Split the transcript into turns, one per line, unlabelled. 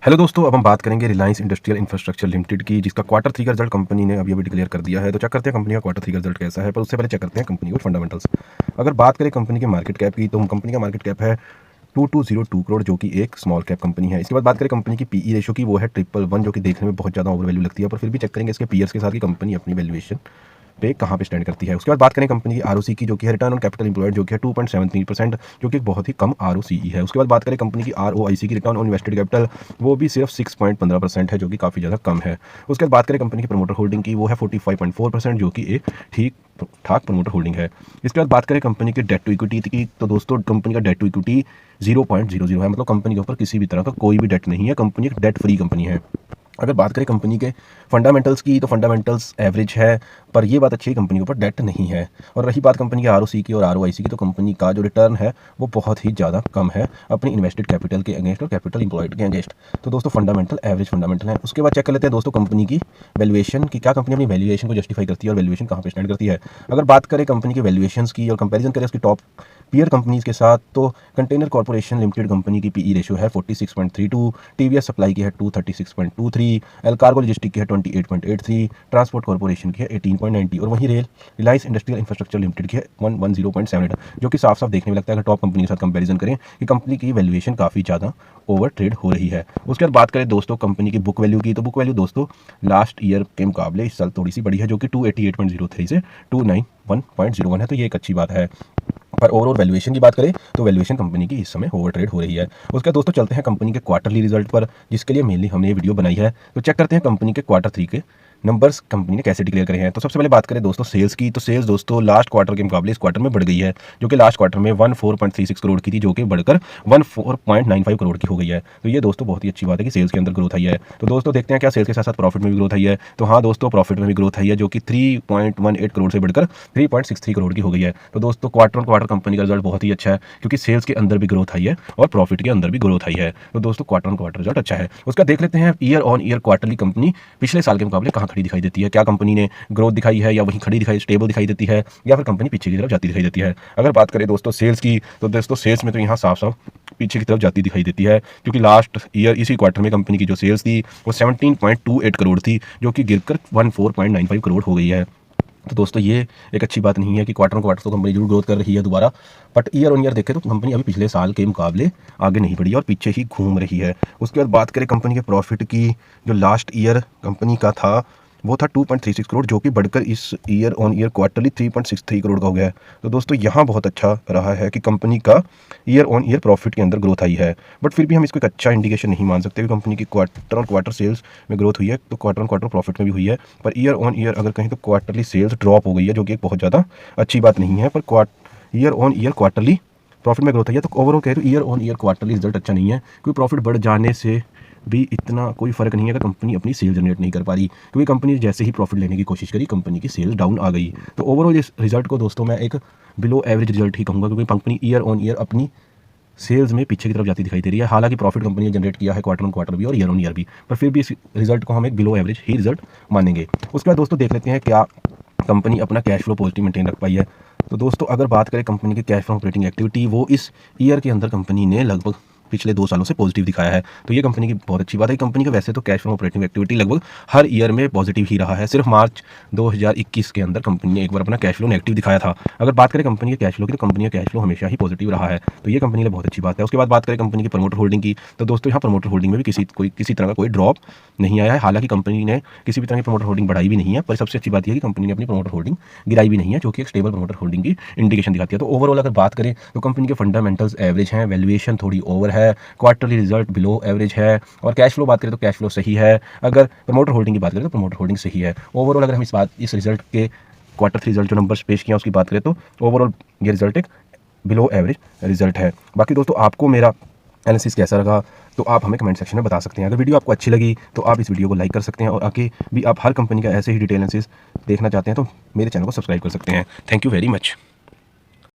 Hello दोस्तों, अब हम बात करेंगे रिलायंस इंडस्ट्रियल इंफ्रास्ट्रक्चर लिमिटेड की, जिसका क्वार्टर 3 का रिजल्ट कंपनी ने अभी डिक्लेयर कर दिया है। तो चेक करते हैं कंपनी का क्वार्टर 3 का रिजल्ट कैसा है, पर उससे पहले चेक करते हैं कंपनी के फंडामेंटल्स। अगर बात करें कंपनी के मार्केट कैप की, तो कंपनी का मार्केट कैप है 2202 करोड़, जो कि एक स्मॉल कैप कंपनी है। इसके बाद बात करें कंपनी की पीई रेशो की, वो है 111, जो कि देखने में बहुत ज़्यादा ओवर वैल्यू लगती है, पर फिर भी चेक करेंगे इसके पीयर्स के साथ कि कंपनी अपनी वैल्यूएशन पे कहाँ पे स्टैंड करती है। उसके बाद बात करें कंपनी की आरओसी की, जो कि है रिटर्न ऑन कैपिटल एम्प्लॉयड, जो कि है 2.73%, जो कि एक बहुत ही कम आरओसीई है। उसके बाद बात करें कंपनी की आरओआईसी की, रिटर्न ऑन इन्वेस्टेड कैपिटल, वो भी सिर्फ 6.15% है, जो कि काफ़ी ज़्यादा कम है। उसके बाद बात करें कंपनी की प्रमोटर होल्डिंग की, वो है 45.4%, जो कि एक ठीक ठाक प्रमोटर होल्डिंग है। इसके बाद बात करें कंपनी के डेट टू इक्विटी की, तो दोस्तों कंपनी का डेट टू इक्विटी 0.00 है, मतलब कंपनी के ऊपर किसी भी तरह का कोई भी डेट नहीं है, कंपनी एक डेट फ्री कंपनी है। अगर बात करें कंपनी के फंडामेंटल्स की, तो फंडामेंटल्स एवरेज है, पर ये बात अच्छी है कंपनी के ऊपर डेट नहीं है। और रही बात कंपनी के आरओसी की और आरओआईसी की, तो कंपनी का जो रिटर्न है वो बहुत ही ज़्यादा कम है अपनी इन्वेस्टेड कैपिटल के अगेंस्ट और कैपिटल इंप्लॉयड के अगेंस्ट। तो दोस्तों फंडामेंटल एवरेज फंडामेंटल है। उसके बाद चेक कर लेते हैं दोस्तों कंपनी की वैल्यूएशन की, क्या कंपनी अपनी वैल्यूएशन को जस्टिफाई करती है और वैल्यूएशन कहाँ पे स्टैंड करती है। अगर बात करें कंपनी की वैल्यूएशन की और कंपेरिजन करें उसकी टॉप पीयर कंपनीज के साथ, तो कंटेनर कॉर्पोरेशन लिमिटेड कंपनी की पीई रेशियो है 46.32, टीवीएस सप्लाई की है 236.23, एल कार्गो लॉजिस्टिक की है 28.83, ट्रांसपोर्ट कॉर्पोरेशन की है 18.90, और वहीं रिलायंस इंडस्ट्रियल इंफ्रास्ट्रक्चर लिमिटेड की है 110.78, जो कि साफ साफ देखने में लगता है अगर टॉप कंपनी के साथ कंपैरिजन करें कि कंपनी की वैल्यूएशन काफ़ी ज़्यादा ओवर ट्रेड हो रही है। उसके बाद बात करें दोस्तों कंपनी की बुक वैल्यू की, तो बुक वैल्यू दोस्तों लास्ट ईयर के मुकाबले इस साल थोड़ी सी बड़ी है, जो कि 288.03 से 291.01 है, तो ये एक अच्छी बात है। पर ओवरऑल वैल्यूएशन की बात करें तो वैल्यूएशन कंपनी की इस समय ओवर ट्रेड हो रही है। उसके बाद दोस्तों चलते हैं कंपनी के क्वार्टरली रिजल्ट पर, जिसके लिए मेनली हमने ये वीडियो बनाई है। तो चेक करते हैं कंपनी के क्वार्टर 3 के नंबर्स कंपनी ने कैसे डिक्लेयर करे हैं। तो सबसे पहले बात करें दोस्तों सेल्स की, तो सेल्स दोस्तों लास्ट क्वार्टर के मुकाबले इस क्वार्टर में बढ़ गई है, जो कि लास्ट क्वार्टर में 14.36 करोड़ की थी, जो कि बढ़कर 14.95 करोड़ की हो गई है। तो ये दोस्तों बहुत ही अच्छी बात है कि सेल्स के अंदर ग्रोथ आई है। तो दोस्तों देखते हैं क्या सेल्स के साथ साथ प्रॉफिट में भी ग्रोथ आई है। तो हाँ दोस्तों प्रॉफिट में भी ग्रोथ आई है, जो कि 3.18 करोड़ से बढ़कर 3.63 करोड़ की हो गई है। तो दोस्तों क्वार्टर ऑन क्वार्टर कंपनी का रिजल्ट बहुत ही अच्छा है, क्योंकि सेल्स के अंदर भी ग्रोथ आई है और प्रॉफिट के अंदर भी ग्रोथ आई है। तो दोस्तों क्वार्टर ऑन क्वार्टर रिजल्ट अच्छा है। उसका देख लेते हैं year on year quarterly company पिछले साल के मुकाबले कहाँ खड़ी दिखाई देती है, क्या कंपनी ने ग्रोथ दिखाई है या वहीं खड़ी दिखाई स्टेबल दिखाई देती है, या फिर कंपनी पीछे की तरफ जाती दिखाई देती है। अगर बात करें दोस्तों सेल्स की, तो दोस्तों सेल्स में तो यहाँ साफ साफ पीछे की तरफ जाती दिखाई देती है, क्योंकि लास्ट ईयर इसी क्वार्टर में कंपनी की जो सेल्स थी वो 17.28 करोड़ थी, जो कि गिरकर 14.95 करोड़ हो गई है। तो दोस्तों ये एक अच्छी बात नहीं है कि क्वार्टर ऑन क्वार्टर तो कंपनी जरूर ग्रोथ कर रही है दोबारा, बट ईयर ऑन ईयर देखें तो कंपनी अभी पिछले साल के मुकाबले आगे नहीं बढ़ी और पीछे ही घूम रही है। उसके बाद बात करें कंपनी के प्रॉफिट की, जो लास्ट ईयर कंपनी का था वो था 2.36 करोड़, जो कि बढ़कर इस year on year quarterly 3.63 crore का हो गया है। तो दोस्तों यहाँ बहुत अच्छा रहा है कि कंपनी का ईयर ऑन ईयर प्रॉफिट के अंदर ग्रोथ आई है, बट फिर भी हम इसको एक अच्छा इंडिकेशन नहीं मान सकते कि कंपनी की क्वार्टर ऑन क्वार्टर सेल्स में ग्रोथ हुई है तो क्वार्टर ऑन क्वार्टर प्रॉफिट में भी हुई है, पर ईयर ऑन ईयर अगर कहीं तो क्वार्टरली सेल्स ड्रॉप हो गई है, जो कि एक बहुत ज़्यादा अच्छी बात नहीं है। Per year on year quarterly profit में ग्रोथ आई है, तो ओवरऑल कह रहे हो year on year quarterly result अच्छा नहीं है, क्योंकि प्रॉफिट बढ़ जाने से भी इतना कोई फ़र्क नहीं है अगर कंपनी अपनी सेल जनरेट नहीं कर पा रही, क्योंकि कंपनी जैसे ही प्रॉफिट लेने की कोशिश करी कंपनी की सेल डाउन आ गई। तो ओवरऑल इस रिजल्ट को दोस्तों मैं एक बिलो एवरेज रिजल्ट ही कहूँगा, क्योंकि कंपनी ईयर ऑन ईयर अपनी सेल्स में पीछे की तरफ जाती दिखाई दे रही है। हालांकि प्रॉफिट कंपनी ने जनरेट किया है क्वार्टर ऑन क्वार्टर भी और ईयर ऑन ईयर भी, पर फिर भी इस रिजल्ट को हम एक बिलो एवरेज ही रिजल्ट मानेंगे। उसके बाद दोस्तों देख लेते हैं क्या कंपनी अपना कैश फ्लो पॉजिटिव मेंटेन रख पाई है। तो दोस्तों अगर बात करें कंपनी के कैश फ्लो ऑपरेटिंग एक्टिविटी, वो इस ईयर के अंदर कंपनी ने लगभग पिछले 2 सालों से पॉजिटिव दिखाया है। तो ये कंपनी की बहुत अच्छी बात है। कंपनी का वैसे तो कैश फ्लो ऑपरेटिंग एक्टिविटी लगभग हर ईयर में पॉजिटिव ही रहा है, सिर्फ मार्च 2021 के अंदर कंपनी ने एक बार अपना कैश फ्लो नेगेटिव दिखाया था। अगर बात करें कंपनी के कैश फ्लो की, तो कंपनी का कैश फ्लो हमेशा ही पॉजिटिव रहा है, तो ये कंपनी के लिए बहुत अच्छी बात है। उसके बाद बात करें कंपनी की प्रमोटर होल्डिंग की, तो दोस्तों यहाँ प्रमोटर होल्डिंग में भी किसी तरह का कोई ड्रॉप नहीं आया है। हालांकि कंपनी ने किसी भी तरह की प्रमोटर होल्डिंग बढ़ाई भी नहीं है, पर सबसे अच्छी बात यह है कि कंपनी ने अपनी प्रमोटर होल्डिंग गिराई भी नहीं है, जो कि एक स्टेबल प्रमोटर होल्डिंग की इंडिकेशन दिखाती है। तो ओवरऑल अगर बात करें तो कंपनी के फंडामेंटल्स एवरेज हैं, वैल्यूएशन थोड़ी ओवर है, क्वार्टरली रिजल्ट बिलो एवरेज है, और कैश फ्लो बात करें तो कैश फ्लो सही है। अगर प्रमोटर होल्डिंग की बात करें तो प्रमोटर होल्डिंग सही है। ओवरऑल अगर हम इस रिजल्ट के क्वार्टर 3 रिजल्ट जो नंबर्स पेश किया उसकी बात करें तो ओवरऑल ये रिजल्ट एक बिलो एवरेज रिजल्ट है। बाकी दोस्तों आपको मेरा एनालिसिस कैसा लगा तो आप हमें कमेंट सेक्शन में बता सकते हैं। अगर वीडियो आपको अच्छी लगी तो आप इस वीडियो को लाइक कर सकते हैं, और आगे भी आप हर कंपनी का ऐसे ही डिटेल एनालिसिस देखना चाहते हैं तो मेरे चैनल को सब्सक्राइब कर सकते हैं। Thank you very much.